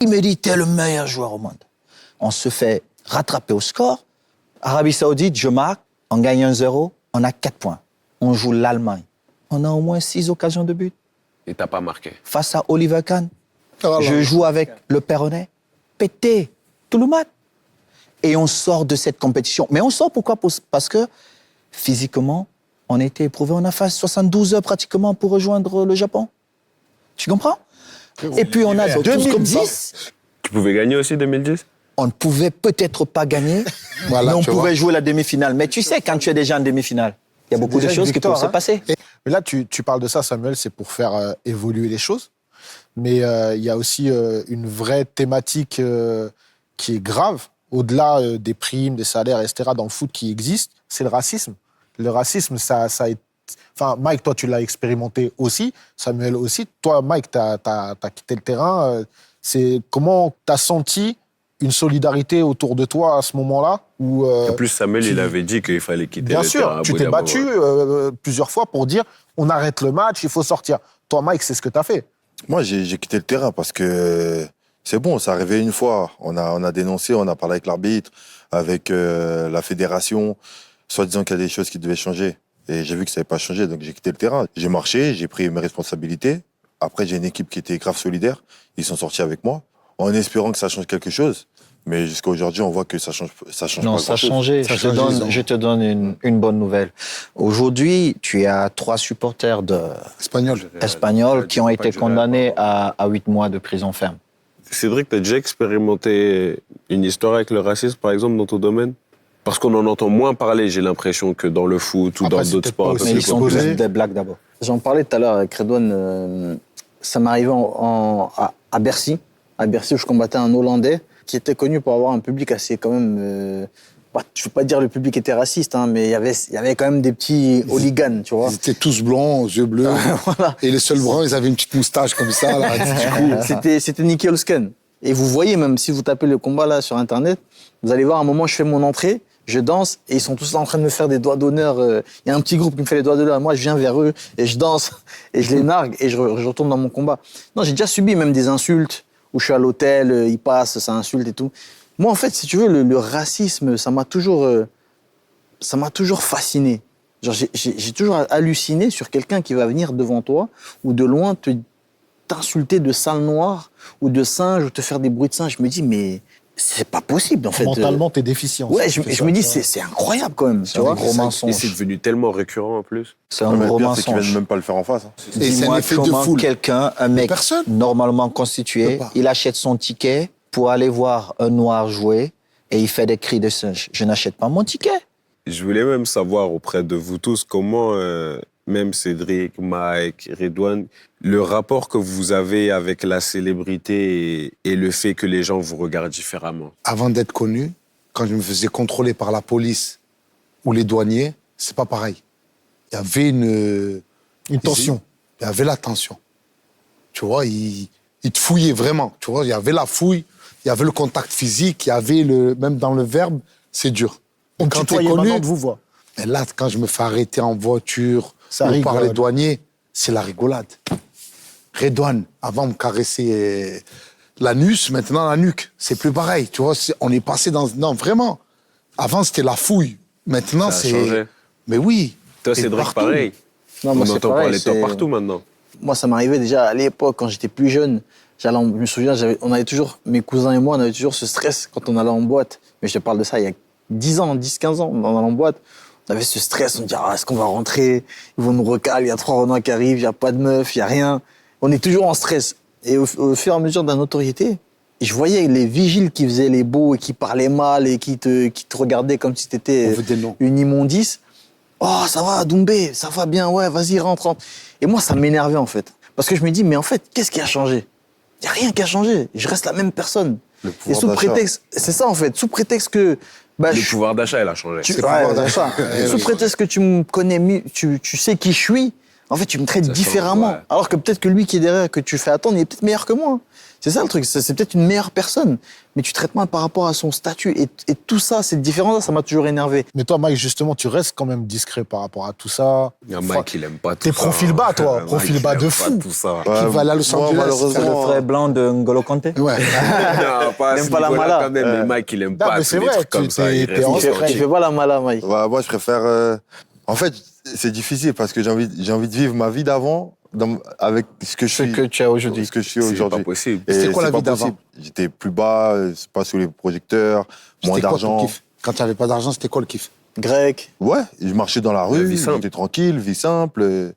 Il me dit, t'es le meilleur joueur au monde. On se fait rattraper au score. Arabie Saoudite, je marque, on gagne 1-0, on a 4 points. On joue l'Allemagne. On a au moins 6 occasions de but. Et t'as pas marqué. Face à Oliver Kahn, je joue avec le Perronnet. Pété, tout le match. Et on sort de cette compétition. Mais on sort pourquoi? Parce que physiquement, on était éprouvé. On a fait 72 heures pratiquement pour rejoindre le Japon. Tu comprends? Et puis on a 2010. Tu pouvais gagner aussi 2010? On ne pouvait peut-être pas gagner, Voilà, mais on tu pouvait vois. jouer la demi-finale. Mais tu sais, quand tu es déjà en demi-finale, il y a beaucoup de déjà une choses qui victoire, peuvent se hein. passer. Mais là, tu parles de ça, Samuel, c'est pour faire évoluer les choses. Mais il y a aussi une vraie thématique qui est grave, au-delà des primes, des salaires, etc., dans le foot qui existe, c'est le racisme. Le racisme, ça est... Enfin, Mike, toi, tu l'as expérimenté aussi, Samuel aussi. Toi, Mike, t'as quitté le terrain. C'est comment t'as senti une solidarité autour de toi à ce moment-là où, En plus, Samuel, il avait dit qu'il fallait quitter bien le sûr, terrain. tu t'es battu plusieurs fois pour dire on arrête le match, il faut sortir. Toi, Mike, c'est ce que tu as fait. Moi, j'ai quitté le terrain parce que c'est bon, ça arrivait une fois. On a dénoncé, on a parlé avec l'arbitre, avec la fédération, soi-disant qu'il y a des choses qui devaient changer. Et j'ai vu que ça n'avait pas changé, donc j'ai quitté le terrain. J'ai marché, j'ai pris mes responsabilités. Après, j'ai une équipe qui était grave solidaire. Ils sont sortis avec moi, en espérant que ça change quelque chose. Mais jusqu'à aujourd'hui, on voit que ça change Non, pas ça a grand-chose. changé. Je te donne une bonne nouvelle. Aujourd'hui, tu as 3 supporters espagnols qui ont été condamnés à 8 mois de prison ferme. Cédric, t'as déjà expérimenté une histoire avec le racisme, par exemple, dans ton domaine? Parce qu'on en entend moins parler, j'ai l'impression, que dans le foot ou Après, dans c'est d'autres peut-être sports. pas un peu aussi Mais plus ils sont exposé. tous des blagues d'abord. J'en parlais tout à l'heure avec Redouane. Ça m'est arrivé à Bercy. À Bercy, où je combattais un Hollandais qui était connu pour avoir un public assez quand même... je ne veux pas dire le public était raciste, hein, mais il y avait quand même des petits hooligans, tu vois. Ils étaient tous blancs, aux yeux bleus. Voilà. Et les seuls bruns, ils avaient une petite moustache comme ça. Là. Du coup, C'était Nicky Holsken. Et vous voyez, même si vous tapez le combat là sur Internet, vous allez voir, à un moment, je fais mon entrée, je danse, et ils sont tous en train de me faire des doigts d'honneur. Il y a un petit groupe qui me fait les doigts d'honneur, et moi, je viens vers eux, et je danse, et je les nargue, et je retourne dans mon combat. Non, j'ai déjà subi même des insultes, où je suis à l'hôtel, ils passent, ça insulte et tout. Moi, en fait, si tu veux, le racisme, ça m'a toujours fasciné. Genre, j'ai toujours halluciné sur quelqu'un qui va venir devant toi, ou de loin t'insulter de sale noir, ou de singe, ou te faire des bruits de singe. Je me dis, mais c'est pas possible, en fait. Mentalement, t'es déficient. Ouais, je me dis, c'est incroyable quand même. Tu vois, gros mensonge. Et c'est devenu tellement récurrent en plus. C'est Non, un mais le gros pire, c'est qu'ils mensonge. viennent même pas le faire en face. hein. Et c'est un Dis-moi effet de comment foule. quelqu'un, un mec Personne. normalement constitué, Peut pas. il achète son ticket pour aller voir un noir jouer et il fait des cris de singe. Je n'achète pas mon ticket. Je voulais même savoir auprès de vous tous comment, même Cédric, Mike, Redouane, le rapport que vous avez avec la célébrité et le fait que les gens vous regardent différemment. avant d'être connu, quand je me faisais contrôler par la police ou les douaniers, c'est pas pareil. Il y avait Une tension. Il y avait la tension. Tu vois, ils te fouillaient vraiment. Tu vois, il y avait la fouille, il y avait le contact physique, il y avait même dans le verbe, c'est dur. On Quand t'es tutoyait connu, maintenant de vous voir. mais là, quand je me fais arrêter en voiture Ça ou par rigole. les douaniers, c'est la rigolade. Redouane, avant me caresser l'anus, maintenant la nuque. C'est plus pareil, tu vois. On est passé dans... Non, vraiment. Avant, c'était la fouille. Maintenant, Ça a c'est... changé. Mais oui. Toi, Et Cédric, partout. pareil. Non, On moi, c'est entend pareil, parler de toi c'est- partout maintenant. Moi, ça m'arrivait déjà à l'époque, quand j'étais plus jeune. Je me souviens, on avait toujours, mes cousins et moi, on avait toujours ce stress quand on allait en boîte. Mais je te parle de ça il y a 10 ans, 10-15 ans, on allait en boîte. On avait ce stress, on dit, est-ce qu'on va rentrer? Ils vont nous recaler, il y a 3 Renois qui arrivent, il n'y a pas de meuf, il n'y a rien. On est toujours en stress. Et au fur et à mesure de la notoriété, je voyais les vigiles qui faisaient les beaux et qui parlaient mal et qui te regardaient comme si On t'étais veut des noms. une immondice. Oh, ça va, Doumbé, ça va bien, ouais, vas-y, rentre. Et moi, ça m'énervait, en fait. Parce que je me dis, mais en fait, qu'est-ce qui a changé? Il n'y a rien qui a changé. Je reste la même personne. Le Et pouvoir sous d'achat. prétexte, c'est ça, en fait, sous prétexte que... Bah, Le pouvoir d'achat, il a changé. ouais, c'est ça. Sous prétexte que tu me connais mieux, tu sais qui je suis, En fait, tu me traites Ça change, différemment. ouais. Alors que peut-être que lui qui est derrière, que tu fais attendre, il est peut-être meilleur que moi. C'est ça le truc, c'est peut-être une meilleure personne. Mais tu traites mal par rapport à son statut. Et tout ça, cette différence-là, ça m'a toujours énervé. Mais toi, Mike, justement, tu restes quand même discret par rapport à tout ça. Il y a Mike, il aime pas tout T'es ça. profil bas, toi, Mike, profil il bas aime de pas fou. tout ça. Qui va aller à Los moi, Angeles. malheureusement, C'est le frère blanc de N'Golo Kanté. Ouais. Non, pas à Il aime ce pas la niveau-là, mala. quand même, mais Mike, il aime Non, pas mais tous c'est les vrai, trucs comme tu ça. t'es- Il t'es reste en Tu secret. fais pas la mala, Mike. Ouais, moi, je préfère. En fait, c'est difficile parce que j'ai envie de vivre ma vie d'avant avec ce que je Ce suis. que tu as aujourd'hui. Ce que je suis C'est pas aujourd'hui. possible. Et C'était quoi c'est la vie pas d'avant? possible. J'étais plus bas, pas sous les projecteurs, moins C'était quoi ton d'argent. kiff? Quand tu n'avais pas d'argent, c'était quoi le kiff? Grec. Ouais, je marchais dans la rue, vie simple. j'étais tranquille, vie simple.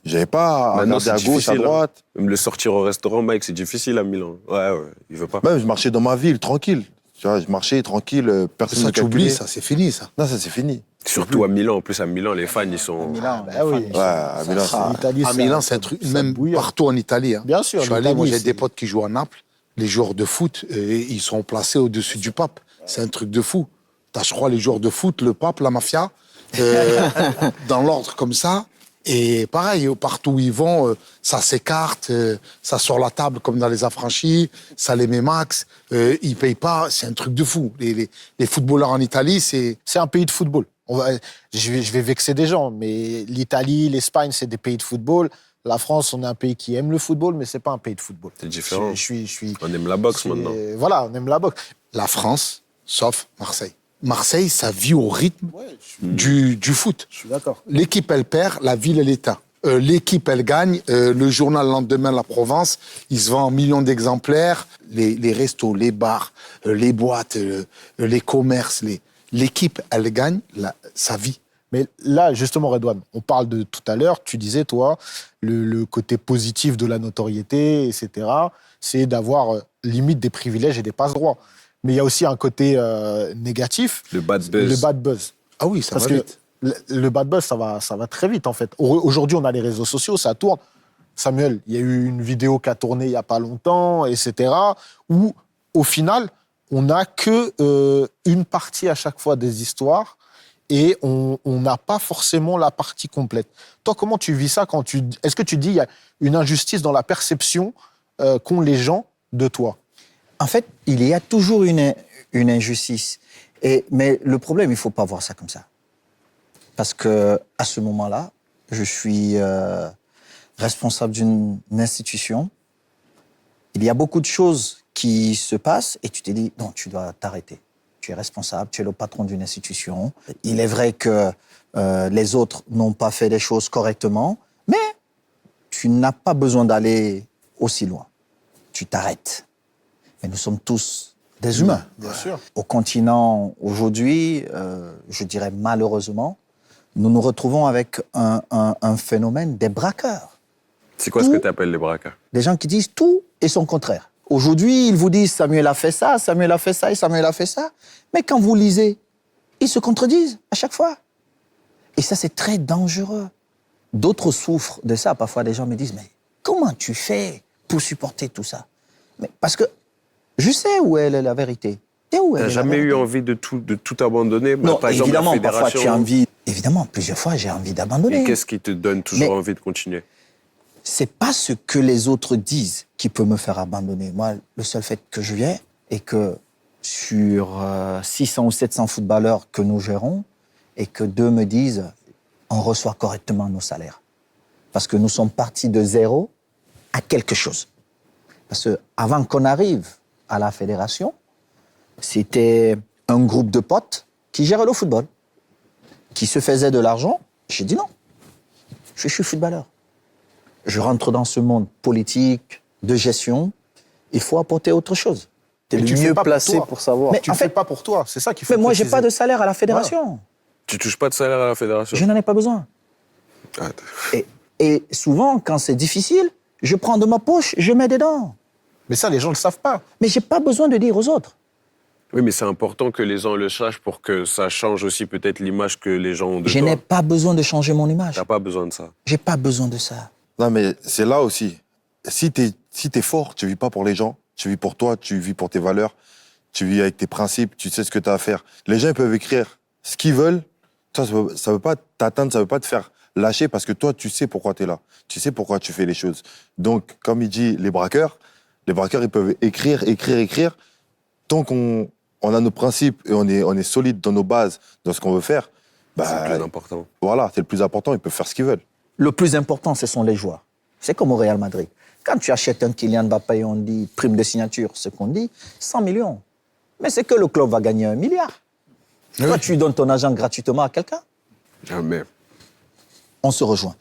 J'avais pas à Maintenant, regarder c'est à gauche, à difficile, droite. Même le sortir au restaurant, Mike, c'est difficile à Milan. Ouais, il veut pas. Même, je marchais dans ma ville, tranquille. Tu vois, je marchais tranquille, personne ne Ça, me tu calculait. oublies, ça, c'est fini, ça. Non, ça, c'est fini. Surtout à Milan. En plus, à Milan, les fans, ils sont. Bah oui. Ouais, à Milan, Ah, l'Italie, À ça- Milan, c'est un truc, ça même bouillonne. partout en Italie. Hein. Bien sûr, Je suis allé, moi, l'Italie, j'ai c'est- des potes qui jouent à Naples. Les joueurs de foot, ils sont placés au-dessus du pape. C'est un truc de fou. T'as, je crois, les joueurs de foot, le pape, la mafia, dans l'ordre comme ça. Et pareil, partout où ils vont, ça s'écarte, ça sort la table comme dans les affranchis, ça les met max, ils payent pas, c'est un truc de fou. Les footballeurs en Italie, c'est... C'est un pays de football. Je vais vexer des gens, mais l'Italie, l'Espagne, c'est des pays de football. La France, on est un pays qui aime le football, mais c'est pas un pays de football. C'est différent. Je suis. On aime la boxe maintenant. Voilà, on aime la boxe. La France, sauf Marseille. Marseille, ça vit au rythme du foot. Je suis d'accord. L'équipe, elle perd, la ville, elle éteint. L'équipe, elle gagne. Le journal, le lendemain, La Provence, il se vend en millions d'exemplaires. Les restos, les bars, les boîtes, les commerces. L'équipe, elle gagne, ça vit. Mais là, justement, Redouane, on parle de tout à l'heure, tu disais, toi, le côté positif de la notoriété, etc., c'est d'avoir limite des privilèges et des passe-droits. Mais il y a aussi un côté négatif. Le bad buzz. Le bad buzz. Ah oui, ça Parce va que vite. le bad buzz, ça va très vite, en fait. Aujourd'hui, on a les réseaux sociaux, ça tourne. Samuel, il y a eu une vidéo qui a tourné il n'y a pas longtemps, etc., où, au final, on n'a que une partie à chaque fois des histoires et on n'a pas forcément la partie complète. Toi, comment tu vis ça Est-ce que tu dis qu'il y a une injustice dans la perception qu'ont les gens de toi? En fait, il y a toujours une injustice. Mais le problème, il ne faut pas voir ça comme ça. Parce qu'à ce moment-là, je suis responsable d'une institution. Il y a beaucoup de choses qui se passent et tu te dis, non, tu dois t'arrêter. Tu es responsable, tu es le patron d'une institution. Il est vrai que les autres n'ont pas fait les choses correctement, mais tu n'as pas besoin d'aller aussi loin. Tu t'arrêtes. Mais nous sommes tous des humains. Bien sûr. Au continent, aujourd'hui, je dirais malheureusement, nous nous retrouvons avec un phénomène des braqueurs. C'est quoi ce que tu appelles les braqueurs? Des gens qui disent tout et son contraire. Aujourd'hui, ils vous disent Samuel a fait ça, Samuel a fait ça et Samuel a fait ça. Mais quand vous lisez, ils se contredisent à chaque fois. Et ça, c'est très dangereux. D'autres souffrent de ça. Parfois, des gens me disent, mais comment tu fais pour supporter tout ça? Mais parce que je sais où est la vérité. Et où est T'as la jamais eu vérité? envie de tout abandonner? Non, Par exemple, la évidemment, parfois tu as fédération. envie. Évidemment, plusieurs fois, j'ai envie d'abandonner. Et qu'est-ce qui te donne toujours Mais- envie de continuer? C'est pas ce que les autres disent qui peut me faire abandonner. Moi, le seul fait que je viens et que sur 600 ou 700 footballeurs que nous gérons, et que 2 me disent on reçoit correctement nos salaires. Parce que nous sommes partis de zéro à quelque chose. Parce qu'avant qu'on arrive à la fédération, c'était un groupe de potes qui géraient le football, qui se faisaient de l'argent. J'ai dit non, je suis footballeur. Je rentre dans ce monde politique, de gestion, il faut apporter autre chose. T'es Mais le tu le fais mieux pas pour placé toi. pour savoir. Mais Tu en le fais fait- pas pour toi, c'est ça qu'il faut Mais moi, j'ai préciser. pas de salaire à la fédération. Tu touches pas de salaire à la fédération? Je n'en ai pas besoin. Ah, Et souvent, quand c'est difficile, je prends de ma poche, je mets dedans. Mais ça, les gens ne le savent pas. Mais j'ai pas besoin de dire aux autres. Oui, mais c'est important que les gens le sachent pour que ça change aussi peut-être l'image que les gens ont de Je toi. n'ai pas besoin de changer mon image. T'as pas besoin de ça. J'ai pas besoin de ça. Non, mais c'est là aussi. Si t'es fort, tu vis pas pour les gens, tu vis pour toi, tu vis pour tes valeurs, tu vis avec tes principes, tu sais ce que tu as à faire. Les gens ils peuvent écrire ce qu'ils veulent, ça veut pas t'atteindre, ça veut pas te faire lâcher parce que toi, tu sais pourquoi tu es là. Tu sais pourquoi tu fais les choses. Donc, comme il dit, les braqueurs, ils peuvent écrire. Tant qu'on a nos principes et on est solide dans nos bases, dans ce qu'on veut faire, C'est le plus important. voilà, c'est le plus important, ils peuvent faire ce qu'ils veulent. Le plus important, ce sont les joueurs. C'est comme au Real Madrid. Quand tu achètes un Kylian Mbappé, on dit prime de signature, ce qu'on dit, 100 millions. Mais c'est que le club va gagner 1 milliard. Toi, tu donnes ton agent gratuitement à quelqu'un. Jamais. On se rejoint.